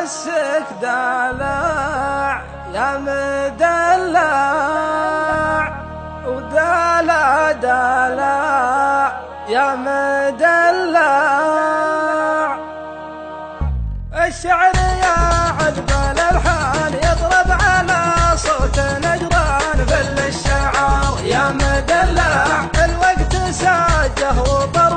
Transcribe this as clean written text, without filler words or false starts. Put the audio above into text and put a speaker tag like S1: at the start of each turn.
S1: وسك دلع يا مدلع، ودلع دلع يا مدلع. الشعر يا عذب الالحان يضرب على صوت نجران، فل الشعر يا مدلع الوقت ساجه وضرب